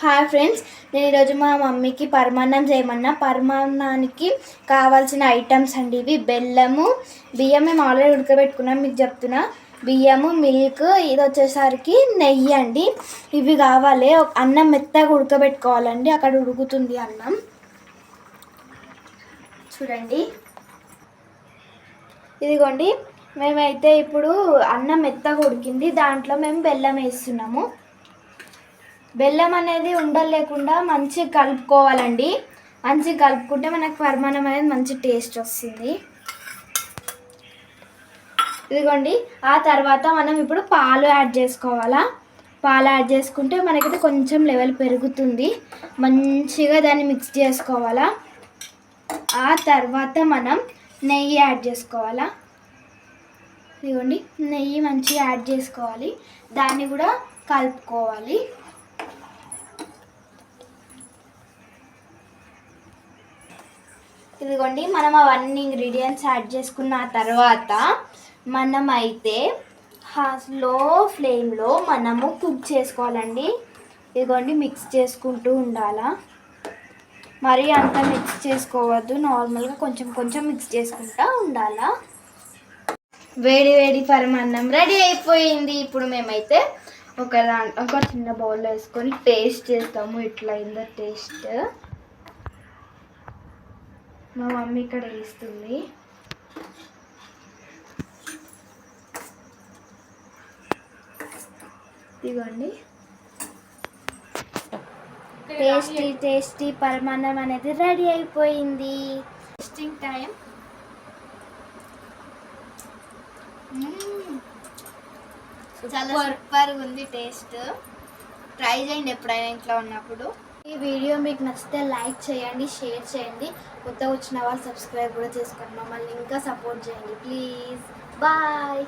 Hi friends, నేను ఈరోజు మా మమ్మీకి పరమాన్నం చేయమన్నా. పరమాన్నానికి కావాల్సిన ఐటమ్స్ అండి ఇవి. బెల్లము, బియ్యం మేము ఆల్రెడీ ఉడకబెట్టుకున్నాం. మీకు చెప్తున్నా, బియ్యము, మిల్క్, ఇది వచ్చేసరికి నెయ్యి అండి. ఇవి కావాలి. అన్నం మెత్తగా ఉడకబెట్టుకోవాలండి. అక్కడ ఉడుకుతుంది అన్నం, చూడండి. ఇదిగోండి, మేమైతే ఇప్పుడు అన్నం మెత్తగా ఉడికింది. దాంట్లో మేము బెల్లం వేస్తున్నాము. బెల్లం అనేది ఉండలు లేకుండా మంచిగా కలుపుకోవాలండి. మంచిగా కలుపుకుంటే మనకు పరమాన్నం అనేది మంచి టేస్ట్ వస్తుంది. ఇదిగోండి, ఆ తర్వాత మనం ఇప్పుడు పాలు యాడ్ చేసుకోవాలా. పాలు యాడ్ చేసుకుంటే మనకైతే కొంచెం లెవెల్ పెరుగుతుంది. మంచిగా దాన్ని మిక్స్ చేసుకోవాలా. ఆ తర్వాత మనం నెయ్యి యాడ్ చేసుకోవాలా. ఇదిగోండి, నెయ్యి మంచిగా యాడ్ చేసుకోవాలి. దాన్ని కూడా కలుపుకోవాలి. ఇదిగోండి, మనం అవన్నీ ఇంగ్రీడియంట్స్ యాడ్ చేసుకున్న తర్వాత మనమైతే లో ఫ్లేమ్లో మనము కుక్ చేసుకోవాలండి. ఇదిగోండి, మిక్స్ చేసుకుంటూ ఉండాలా. మరీ అంత మిక్స్ చేసుకోవద్దు, నార్మల్గా కొంచెం కొంచెం మిక్స్ చేసుకుంటూ ఉండాలా. వేడి వేడి పరమాన్నం రెడీ అయిపోయింది. ఇప్పుడు మేమైతే ఒక చిన్న బౌల్లో వేసుకొని టేస్ట్ చేస్తాము. ఇట్లా అయిందో టేస్ట్. మా మమ్మీ ఇక్కడ వేస్తుంది. ఇదిగోండి, టేస్టీ టేస్టీ పరమాన్నం అనేది రెడీ అయిపోయింది. Tasting time. చాలా సూపర్గా ఉంది టేస్ట్. ట్రై చేయండి ఎప్పుడైనా ఇంట్లో ఉన్నప్పుడు. ఈ వీడియో మీకు నచ్చితే లైక్ చేయండి, షేర్ చేయండి. కొత్తగా వచ్చిన వాళ్ళు సబ్స్క్రైబ్ కూడా చేసుకోండి. మమ్మల్ని ఇంకా సపోర్ట్ చేయండి ప్లీజ్. బాయ్.